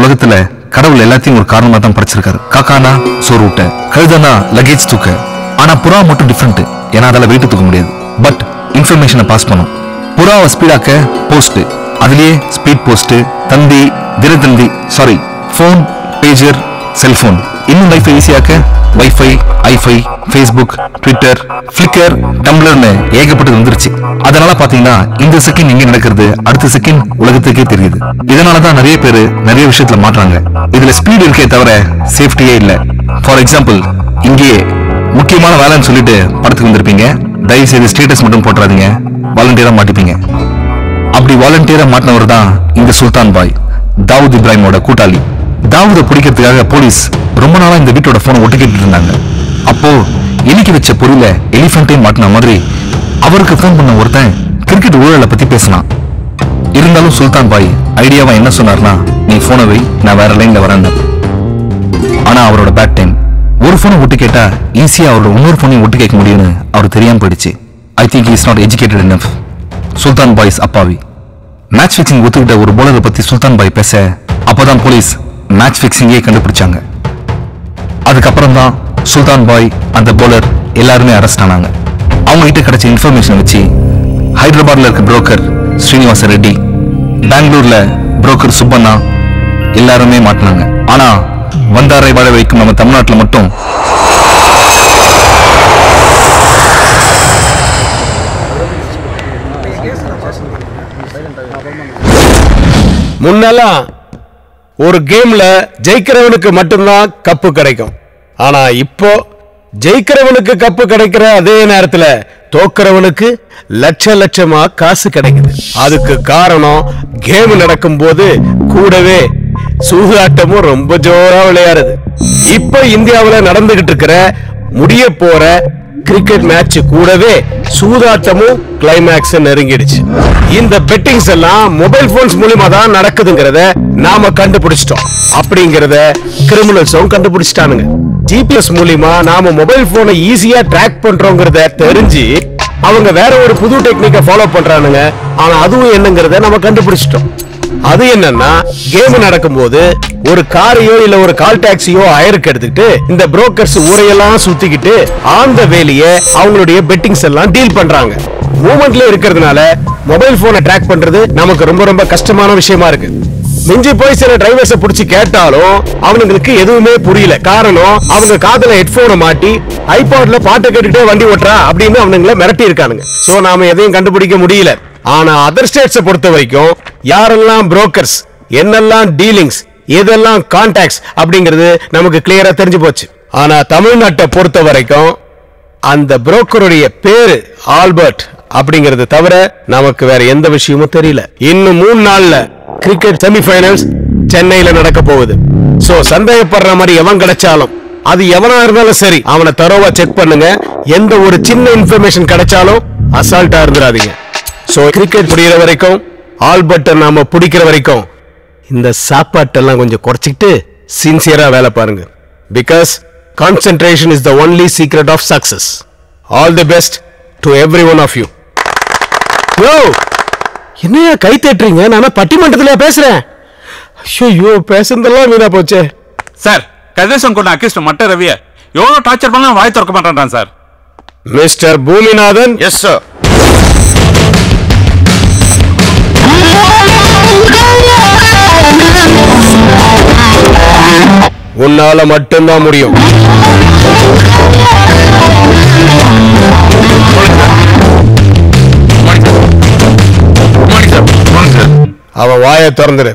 உலகத்துல கடவுள் எல்லாத்தையும் ஒரு காரணமா தான் படைச்சிருக்காரு. காக்கானா சோறு ஊட்ட, கழுதனா லக்கேஜ் தூக்க. ஆனா புறா மட்டும் டிஃப்ரெண்ட். ஏன்னா அதால வெயிட் தூக்க முடியாது, பட் இன்ஃபர்மேஷனை பாஸ் பண்ணும். புறாவை ஸ்பீடாக்க போஸ்ட், அதுலயே ஸ்பீட் போஸ்ட், தந்தி, Dinathanthi, sorry phone, pager, cellphone. இன்னும் லைஃப் ஈஸியாக்க வைஃபை, ஐஃபை, ஃபேஸ்புக், ட்விட்டர், ஃபிளிக்கர், டம்ளர்னு ஏகப்பட்டது வந்துருச்சு. அதனால பாத்தீங்கன்னா இந்த செகண்ட் எங்க நடக்கிறது அடுத்த செகண்ட் உலகத்துக்கே தெரியுது. இதனாலதான் நிறைய பேர் நிறைய விஷயத்துல மாட்டாங்க. இதுல ஸ்பீட் இருக்கே தவிர சேஃப்டியே இல்ல. ஃபார் எக்ஸாம்பிள், இங்கேயே முக்கியமான வேலைன்னு சொல்லிட்டு படத்துக்கு வந்திருப்பீங்க. தயவு செய்து ஸ்டேட்டஸ் மட்டும் போட்டுறாதீங்க, வாலண்டியரா மாட்டிப்பீங்க. அப்படி வாலண்டியரா மாட்டினவர் தான் இந்த சுல்தான் பாய், தாவூத் இப்ராஹிமோட கூட்டாளி. தாவூதை பிடிக்கிறதுக்காக போலீஸ் ரொம்ப நாளா இந்த வீட்டோட போனை ஒட்டுக்கிட்டு இருந்தாங்க. அப்போ எலிக்கு வச்ச பொருள எலிஃபென்ட்டே மாட்டின மாதிரி அவருக்கு போன் பண்ண ஒருத்தன் கிரிக்கெட் ஊழலை பத்தி பேசினான். இருந்தாலும் சுல்தான் பாய் ஐடியாவா என்ன சொன்னார்னா, நீ போனை வை, நான் வேற லைன்ல வரேன். ஆனா அவரோட பேட் டைம். ஒரு போனை ஒட்டு கேட்டா ஈஸியா அவரோட இன்னொரு போனையும் ஒட்டு கேட்க முடியும்னு அவர் தெரியாம போயிடுச்சு. I think is not educated enough. Sultan boys அப்பாவி. மேட்ச் ஃபிக்சிங் ஒத்துக்கிட்ட ஒரு போலரை பத்தி சுல்தான் பாய் பேச அப்பதான் போலீஸ் மேட்ச் ஃபிக்சிங்கே கண்டுபிடிச்சாங்க. அதுக்கப்புறம் தான் சுல்தான் பாய், அந்த போலர் எல்லாருமே அரெஸ்ட் ஆனாங்க. அவங்க கிட்ட கிடைச்ச இன்ஃபர்மேஷன் வச்சு ஹைதராபாத்ல இருக்க புரோக்கர் ஸ்ரீனிவாச ரெட்டி, பெங்களூர்ல புரோக்கர் சுப்பண்ணா எல்லாருமே மாட்டினாங்க. ஆனா வந்தாரை வாழ வைக்கும் நம்ம தமிழ்நாட்டில் மட்டும் முன்னெல்லாம் ஒரு கேம்ல ஜெயிக்கிறவனுக்கு மட்டும்தான் கப்பு கிடைக்கும். ஆனா இப்போ ஜெயிக்கிறவனுக்கு கப்பு கிடைக்கிற அதே நேரத்துல தோக்கிறவனுக்கு லட்ச லட்சமா காசு கிடைக்குது. அதுக்கு காரணம் கேம் நடக்கும் போது கூடவே சூதாட்டமும் ரொம்ப ஜோரா விளையாடுது. இப்ப இந்தியாவில் நடந்துகிட்டு இருக்கிற முடிய போற கிரிக்கெட் மேட்ச் கூடவே சூதாட்டமும் கிளைமேக்ஸ் நெருங்கிடுச்சு. இந்த பெட்டிங்ஸ் எல்லாம் மொபைல் போன்ஸ் மூலமா தான் நடக்குதுங்கிறத நாம கண்டுபிடிச்சிட்டோம். அப்படிங்கறத கிரிமினல்ஸும் கண்டுபிடிச்சிட்டானுங்க. ஜிபிஎஸ் மூலமா நாம மொபைல் போனை ஈஸியா ட்ராக் பண்றோங்கிறத தெரிஞ்சு அவங்க வேற ஒரு புது டெக்னிக்கை ஃபாலோ பண்றானுங்க. ஆனா அதுவும் என்னங்கிறத நம்ம கண்டுபிடிச்சிட்டோம். அது என்னன்னா, கேம் நடக்கும்போது ஒரு காரையோ இல்ல ஒரு கால் டாக்ஸியோ ஹயருக்கு எடுத்துக்கிட்டு இந்த புரோக்கர்ஸ் ஊரையெல்லாம் சுத்திக்கிட்டு ஆந்த வேலையை அவங்களுடைய பெட்டிங்ஸ் எல்லாம் டீல் பண்றாங்க. மூவ்மெண்ட்ல இருக்கிறதுனால மொபைல் போனை ட்ராக் பண்றது நமக்கு ரொம்ப ரொம்ப கஷ்டமான விஷயமா இருக்கு. மிஞ்சி போய் சில டிரைவர்ஸை பிடிச்சி கேட்டாலும் அவங்களுக்கு எதுவுமே புரியல. காரணம், அவங்க காதுல ஹெட்போனை மாட்டி ஐபாட்ல பாட்டு கேட்டுட்டே வண்டி ஓட்டுறா அப்படின்னு அவனுங்களை மிரட்டி இருக்கானுங்க. சோ நாம எதையும் கண்டுபிடிக்க முடியல. ஆனா அதர் ஸ்டேட்ஸை பொறுத்த வரைக்கும் யாரெல்லாம் புரோக்கர்ஸ், என்னெல்லாம் டீலிங்ஸ், எதெல்லாம் கான்டாக்ட்ஸ் அப்படிங்கிறது நமக்கு கிளியரா தெரிஞ்சு போச்சு. ஆனா தமிழ்நாட்டை பொறுத்த வரைக்கும் அந்த புரோக்கருடைய பேரு ஆல்பர்ட் அப்படிங்கிறது தவிர நமக்கு வேற எந்த விஷயமும் தெரியல. இன்னும் 3 நாள்ல கிரிக்கெட் செமிஃபைனல்ஸ் சென்னையில நடக்க போகுது. சோ சந்தேகப்படுற மாதிரி எவன் கிடைச்சாலும், அது எவனா இருந்தாலும் சரி, அவனை தரோவா செக் பண்ணுங்க. எந்த ஒரு சின்ன இன்ஃபர்மேஷன் கிடைச்சாலும் அசால்ட்டா இருந்துடாதீங்க. சோ கிரிக்கெட் முடிகிற வரைக்கும், ஆல்பர்ட்டை நாம பிடிக்கிற வரைக்கும் இந்த சாப்பாட்டெல்லாம் கொஞ்சம் குறைச்சிக்கிட்டு சின்சியரா வேலை பாருங்க. Because concentration is the only secret of success. All the best to every one of you. யோ, என்னையா கை தட்டுறீங்க? நான் பட்டிமன்றத்துல பேசுறேன். ஐயோ, பேசுறதெல்லாம் வீணா போச்சே. சார், கதிரேசன் கொண்ட அக்யூஸ்ட் மட்ட ரவியை எவ்வளவு டார்ச்சர் பண்ணா வாய் திறக்க மாட்டான் sir. Mister Bhoominathan. Yes sir. உன்னால மட்டும்தான் முடியும். அவன் வாயை திறந்துரு.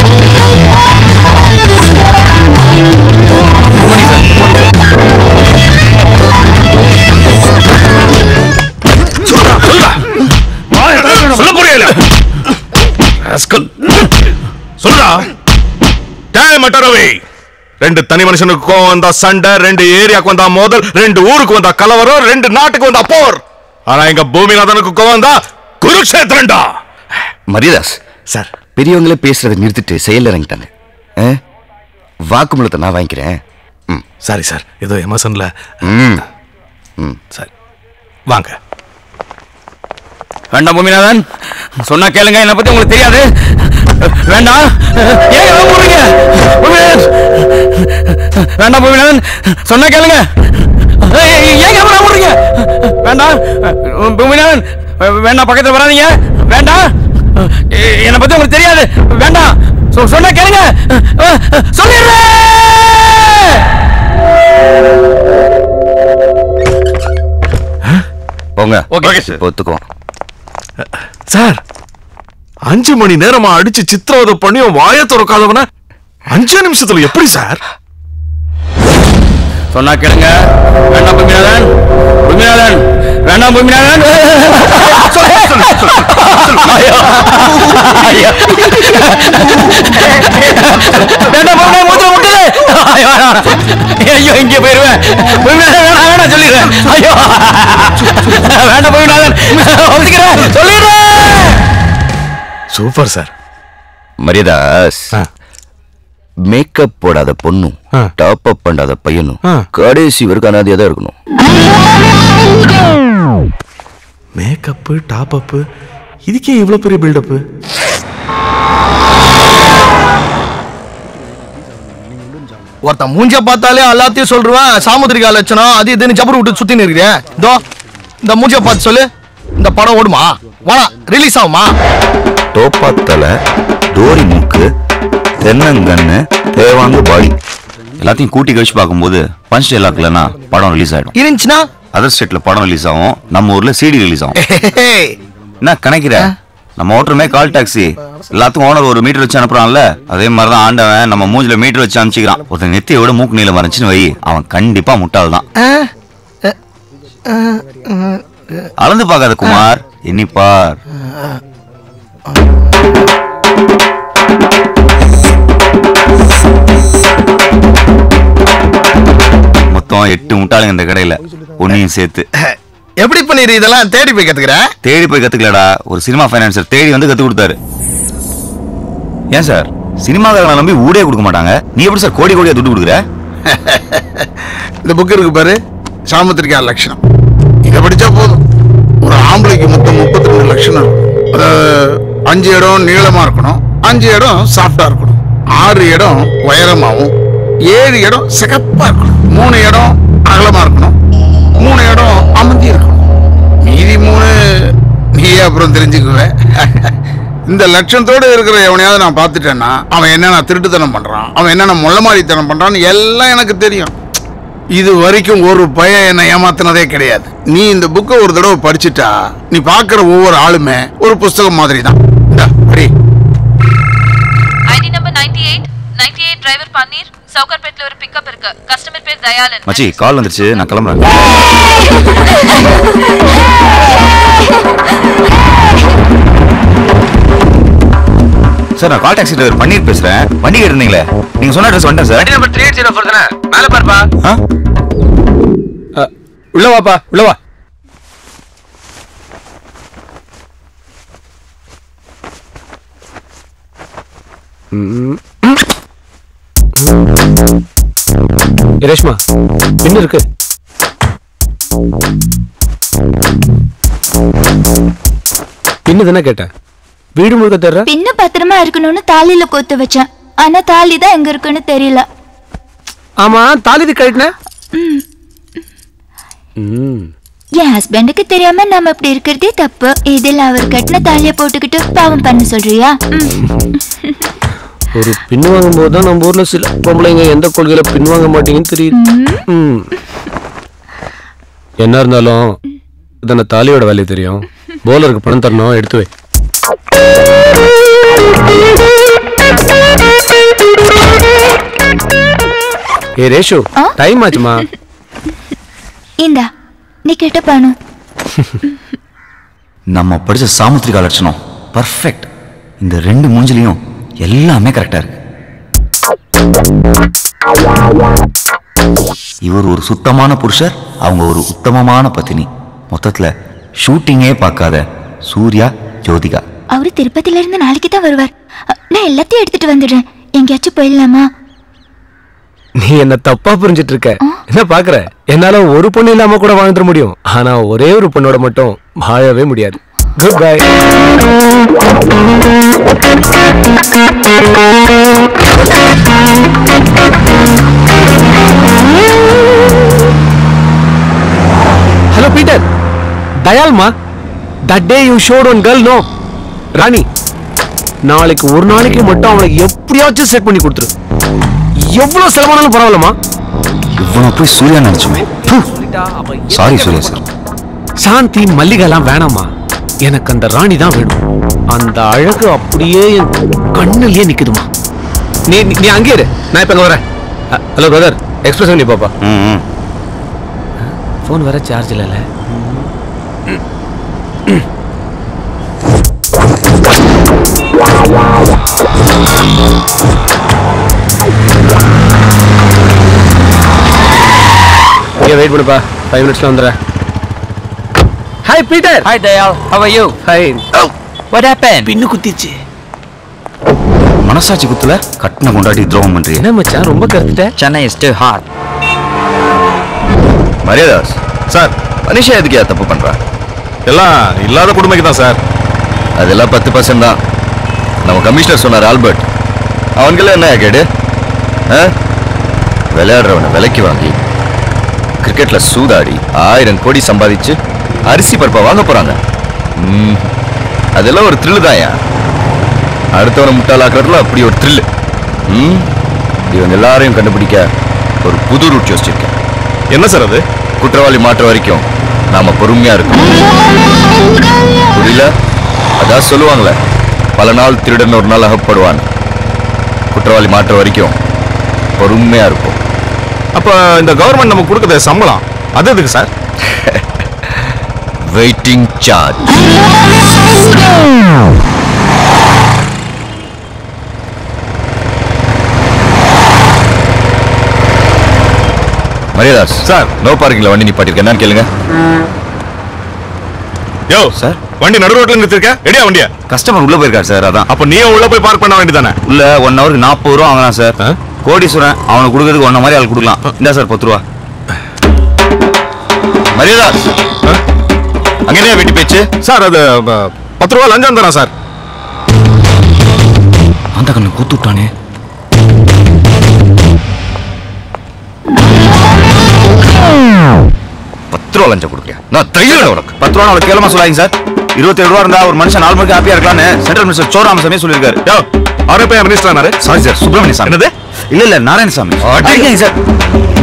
சொல்ல புரியல. சொல்றா. ரெண்டு தனி மனுஷனுக்கு வந்தா சண்டை, 2 ஏரியாக்கு வந்தா மோதல், 2 ஊருக்கு வந்தா கலவரம், 2 நாட்டுக்கு வந்தா போர். ஆனா எங்க பூமிநாதனுக்கு வந்தா குருக்ஷேத்திரண்டா. மரியதாஸ் சார், பெரியவங்களே பேசுறதை நிறுத்திட்டு செயல் இறங்கிட்டாங்க. வாக்குமூலத்தை நான் வாங்கிக்கிறேன். சாரி சார், ஏதோ எமோஷன்ல. சரி வாங்க. வேண்டாம் பூமிநாதன், சொன்னா கேளுங்க. என்னை பத்தி உங்களுக்கு தெரியாது. வேண்டாம். ஏன் வேண்டாம் பூமிநாதன், சொன்னா கேளுங்க. ஏன் கேமரா ஓடுறீங்க? வேண்டாம் பூமிநாதன், வேண்டாம், பக்கத்துல வராதீங்க. வேண்டாம், என்னை பத்தி உங்களுக்கு தெரியாது. வேண்டாம், சொன்னா கேளுங்க. சொல்லிடுறேன். போங்க. Okay sir. ஒத்துக்குவோம். சார், 5 மணி நேரமா அடிச்சு சித்திரவதை பண்ணி வாய திறக்காதவன 5 நிமிஷத்துல எப்படி சார்? சொன்னா கேளுங்க. வேண்டாம் பூமிநாதன், பூமிநாதன், வேண்டாம் பூமிநாதன். ஐயோ, இங்கே போயிருவேன். வேணாம் சொல்லிடுறேன். ஐயோ வேண்டாம் பூமிநாதன், சொல்லிடுறேன். Super sir. மரியாதாஸ், மேக்கப் போடாத பொண்ணும் டாப் அப் பண்ணாத பையனும் கடைசி வரைக்கும் அனாதையா தான் இருக்கணும். மேக்கப், டாப் அப், இதுக்கே இவ்வளவு பெரிய பில்டப்? ஒருத்த மூஞ்ச பார்த்தாலே எல்லாத்தையும் சொல்றேன். சாமுத்திரிகா லட்சணம் அது இதுன்னு ஜபர் விட்டு சுத்தி நிற்கிறேன். இதோ இந்த மூஞ்ச பார்த்து சொல்லு, இந்த படம் ஓடுமா? வாடா, ரிலீஸ் ஆகுமா? தோப்பாத்தல, டோரி மூக்கு, தென்னங்கண்ணு, தேவாங்க பாடி எல்லாத்தையும் கூட்டி கழிச்சு பார்க்கும்போது பஞ்ச் டைலாக் இல்லைன்னா படம் ரிலீஸ் ஆயிடும். இருந்துச்சுன்னா அதர் ஸ்டேட்ல படம் ரிலீஸ் ஆகும், நம்ம ஊர்ல சிடி ரிலீஸ் ஆகும். என்ன கணக்கிற? நம்ம ஓட்டுறமே கால் டாக்ஸி, எல்லாத்துக்கும் ஓனர் ஒரு மீட்டர் வச்சு அனுப்புறான்ல, அதே மாதிரிதான் ஆண்டவன் நம்ம மூஞ்சில மீட்டர் வச்சு அனுப்பிச்சிக்கிறான். ஒருத்தன் நெத்தியை விட மூக்கு நீளம் மறைச்சுன்னு வை, அவன் கண்டிப்பா முட்டாள் தான். அளந்து பார்க்காத குமார், எண்ணிப்பார். மொத்தம் 8 முட்டாளுங்க இந்த கடையில, ஒன்னையும் சேர்த்து. எப்படி பண்ணிரு இதெல்லாம்? தேடி போய் கத்துக்கிற? தேடி போய் கத்துக்கலடா, ஒரு சினிமா ஃபைனான்சர் தேடி வந்து கத்து கொடுத்தாரு. ஏன் சார், சினிமாக்காரங்களை நம்பி ஊடே கொடுக்க மாட்டாங்க, நீ எப்படி சார் கோடி கோடியா துட்டு கொடுக்குற? இந்த புக் இருக்கு பாரு, சாமுத்திரிகா லட்சணம். இதை படிச்சா போதும், ஒரு ஆம்பளைக்கு மொத்தம் 32 லட்சணம் இருக்கும். அதாவது 5 இடம் நீளமா இருக்கணும், 5 இடம் சாஃப்டா இருக்கணும், 6 இடம் உயரமாவும், 7 இடம் சிகப்பா இருக்கணும், 3 இடம் அகலமா இருக்கணும், 3 இடம் அமர்த்தி இருக்கணும். மீதி 3 நீயே அப்புறம் தெரிஞ்சுக்குவேன். இந்த லட்சணத்தோடு இருக்கிற எவனையாவது நான் பார்த்துட்டேன்னா அவன் என்னென்ன திருட்டுத்தனம் பண்றான், அவன் என்னென்ன மொள்ளமாரித்தனம் பண்றான்னு எல்லாம் எனக்கு தெரியும். இது வரைக்கும் ஒரு பையன் என்னை ஏமாத்தினதே கிடையாது. நீ இந்த புக்கை ஒரு தடவை படிச்சுட்டா நீ பார்க்குற ஒவ்வொரு ஆளுமே ஒரு புஸ்தகம் மாதிரி தான். ஐடி நம்பர் 98 டிரைவர் பன்னீர், சவுகார்பேட்ல ஒரு பிக்கப் இருக்கு. கஸ்டமர் பேர் தயாளன். மச்சி கால் வந்துருச்சு, நான் கிளம்புறேன். சார், நான் கால் டாக்ஸி டிரைவர் பன்னீர் பேசுறேன். வண்டி கேட்டிருந்தீங்களே, நீங்க சொன்ன அட்ரஸ் வந்துட்டேன் சார். வண்டி நம்பர் 380 தானே? மேல பாருப்பா. உள்ள வாப்பா, உள்ள வா. ரேஷ்மா, பின்ன இருக்கு. பின்னு தானே கேட்டேன், வீடு முழுக்க தர்ற. பின்ன பத்திரமா இருக்கணும்னு தாலியில கோத்து வச்சேன், ஆனா தாலி தான் எங்க இருக்குன்னு தெரியல. ஆமா, தாலி கழட்டின? என் ஹஸ்பண்டுக்கு தெரியாம நம்ம இப்படி இருக்கிறதே தப்பு. இதில் அவர் கட்டின தாலிய போட்டுக்கிட்டு பாவம் பண்ண சொல்றியா? ஒரு பின் வாங்கும் போதுதான் நம்ம ஊர்ல சில பொம்பளைங்க எந்த கொள்கையில பின் வாங்க மாட்டீங்கன்னு தெரியுது. என்ன இருந்தாலும் இதான தாலியோட வேலையை தெரியும். போலருக்கு பணம் தரணும், எடுத்து வை. ஏ ரேஷு, டைம் ஆச்சுமா. இந்தா நீ கேட்ட பணம். நம்ம படிச்ச சாமுத்திரிகா லட்சணம் பர்ஃபெக்ட். இந்த 2 மூஞ்சிலையும் எல்லாமே கரெக்டா இருக்கு. இவர் ஒரு சுத்தமான புருஷர், அவங்க ஒரு உத்தமமான பத்தினி. மொத்தத்துல ஷூட்டிங்கே பார்க்காத சூர்யா ஜோதிகா. அவரு திருப்பதில இருந்து நாளைக்கு தான் வருவார். நான் எல்லாத்தையும் எடுத்துட்டு வந்துடுறேன். எங்கேயாச்சும் போயிடலாமா? நீ என்ன தப்பா புரிஞ்சிட்டு இருக்க. என்ன பாக்குற, என்னால ஒரு பொண்ணு இல்லாம கூட வாழ்ந்துட முடியும், ஆனா ஒரே ஒரு பொண்ணோட மட்டும் வாழவே முடியாது. Good bye. இல்லம்மா. That day you showed one girl, no? ராணி, நாளைக்கு ஒரு நாளைக்கு மட்டும் அவனுக்கு எப்படியாச்சும் செட் பண்ணி கொடுத்துரு. எவ்வளவு செலவானாலும் பரவாயில்லம்மா. இவனை போய் சூர்யா நினைச்சுமே. Sorry Surya sir. சாந்தி மல்லிகைலாம் வேணாமா, எனக்கு அந்த ராணி தான் வேணும். அந்த அழகு அப்படியே என் கண்ணுலயே நிக்குதுமா. நீ நீ அங்கே இரு, நான் இப்ப அங்க வரேன். ஹலோ பிரதர், எக்ஸ்பிரஸ் பண்ணி பாப்பா. போன் வேற சார்ஜ் இல்ல. வெயிட் பண்ணுப்பா, 5 minutesல வந்துறேன். Hi Peter. Hi Dale, how are you? Fine. Oh, what happened? பின்னு குத்திச்சு. மனசாட்சி குத்துல கட்டின கொண்டாடி துரோகம் பண்றீங்க. என்ன மச்சான் ரொம்ப கருத்துட்ட? Chennai is too hot. Mariadas sir, மனுஷா எதுக்கு தப்பு பண்றா? எல்லாம் இல்லாத குடும்பக்கு தான் சார். அதெல்லாம் 10% தான். நம்ம கமிஷனர் சொன்னார் ஆல்பர்ட். அவன்கள என்ன கேடு? விளையாடுறவனை விலைக்கு வாங்கி கிரிக்கெட்ல சூதாடி 1000 கோடி சம்பாதிச்சு அரிசி பருப்பை வாங்க போறாங்க. அதெல்லாம் ஒரு த்ரில்லு தான்யா. அடுத்தவனை முட்டாளாக்குறதுல அப்படி ஒரு த்ரில்லு. இவங்க எல்லாரையும் கண்டுபிடிக்க ஒரு புது ரூட் யோசிச்சிருக்கேன். என்ன சார் அது? குற்றவாளி மாற்ற வரைக்கும் நாம பொறுமையா இருக்கோம். புரியல? அதான் சொல்லுவாங்களே, பல நாள் திருடன் ஒரு நாள் அகப்படுவான். குற்றவாளி மாற்ற வரைக்கும் பொறுமையா இருக்கும். அப்ப இந்த கவர்மெண்ட் நமக்கு கொடுக்குற சம்பளம் அது எதுக்கு sir? Waiting charge. Mariadas sir, no பார்க்கிங்ல வண்டி நிப்பாட்டிருக்கேன், என்னன்னு கேளுங்க. யோ சார், வண்டி நடு ரோட்ல நிறுத்திருக்க, ரெடியா வண்டியா? கஸ்டமர் உள்ள போயிருக்காரு சார். அதான். அப்ப நீ உள்ள போய் பார்க் பண்ண வேண்டியதானே? உள்ள 1 ஹவருக்கு 40 ரூபா வாங்கலாம் சார். கோடீஸ்வரன் அவனுக்கு கொடுக்கறதுக்கு 1 மாதிரி ஆள் கொடுக்கலாம். இந்த சார் 10 ரூபா. மரியாதாஸ் அங்க என்ன வெட்டி பேச்சு? சார் அது 10 ரூபா லஞ்சம் தானா சார்? அந்த கண்ணு கூத்து விட்டானே. லஞ்சம் கொடுக்கறியா? நான் தைரியம் உனக்கு. 10 ரூபா அவளுக்கு கேளமா சொல்லாதீங்க சார். 27 ரூபா இருந்தா ஒரு மனுஷன் 4 மணிக்கு ஹாப்பியா இருக்கலாம்னு சென்ட்ரல் மினிஸ்டர் சோராமசாமி சொல்லியிருக்காரு. யோ, அவரே மினிஸ்டர் ஆனாரு. சாரி சார், சுப்பிரமணிய சாமி. என்னது? இல்ல நாராயணசாமி. அடிங்க சார்.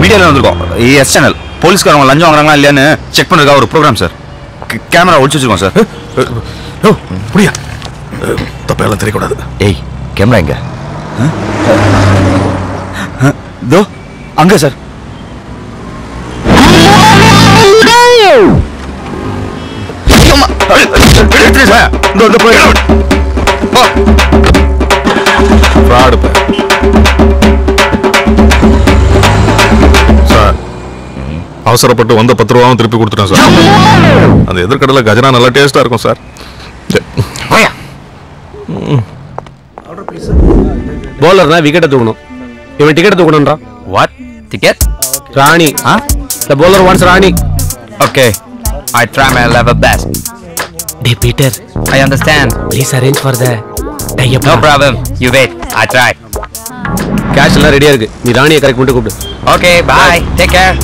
மீடியால வந்திருக்கோம். S channel. போலீஸ்காரங்க லஞ்சம் வாங்குறாங்களா இல்லையான்னு செக் பண்றதுக்காக ஒரு ப்ரோக்ராம் சார். கேமரா ஒளிச்சு வச்சிருக்கோம் சார். யோ, புரியா? தப்பெல்லாம் தெரியக்கூடாது. ஏய், கேமரா எங்க? தோ அங்க சார். அவசரப்பட்டு வந்த 10 ரூபாவும் திருப்பி கொடுத்துட்டேன் சார். அந்த எதிர்கடல கஜனா நல்லா டேஸ்டா இருக்கும் சார். போலர்னா விக்கெட்டை தூக்கணும், இவன் டிக்கெட் தூக்கணும்ன்றா. What? Ticket? Rani. The bowler wants Rani. Okay, I try my level best. Hey Peter, I understand. please arrange for the tie-up. No problem. You wait. I try. Cash எல்லாம் ரெடியா இருக்கு, நீ ராணியை கரெக்ட் பண்ணிட்டு கூப்பிடு. Okay, bye. Take care.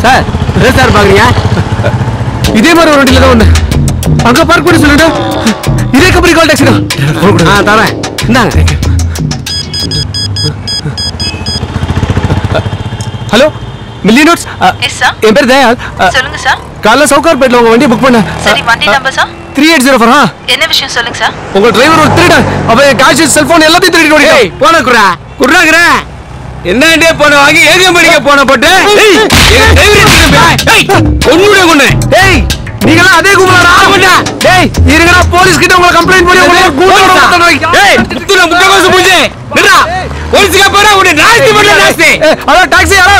Sir, என்ன sir பாக்குறீங்க? இதே மாதிரி ஒரு வண்டியில தான் வந்தேன். அங்க பார்க் பண்ணி சொல்லிட்டு இதே கம்பெனி கால் டாக்ஸி தான். தரேன், இந்தாங்க. Hello, million notes. Yes sir. என் பேர் தயால். சொல்லுங்க சார். காலைல சவுகார்பேட்ல உங்க வண்டியை புக் பண்ண. சரி, வண்டி நம்பர் சார்? 3804. என்ன விஷயம் சொல்லுங்க சார். உங்க டிரைவர் ஒரு திருடன். அவன் கேஷ், செல்போன் எல்லாத்தையும் திருடிட்டு ஓடிட்டான். போன குறா என்னண்டே போன வாங்கி ஏடிஎம் படிக்க போன போட்டு ஒண்ணுடைய கொண்டு. டேய், நீங்களா அதே கும்பலடா? ஆமாடா. டேய், இருங்கடா, போலீஸ் கிட்ட உங்களை கம்ப்ளைண்ட் பண்ணி உங்களை கூட்டோட மொத்தம். டேய், முத்துல முட்டகோசு பூஜை. நிடா, போலீஸ்க்கு போறா, உன்னை நாஸ்தி பண்ணல நாஸ்தி. Hello taxi, hello.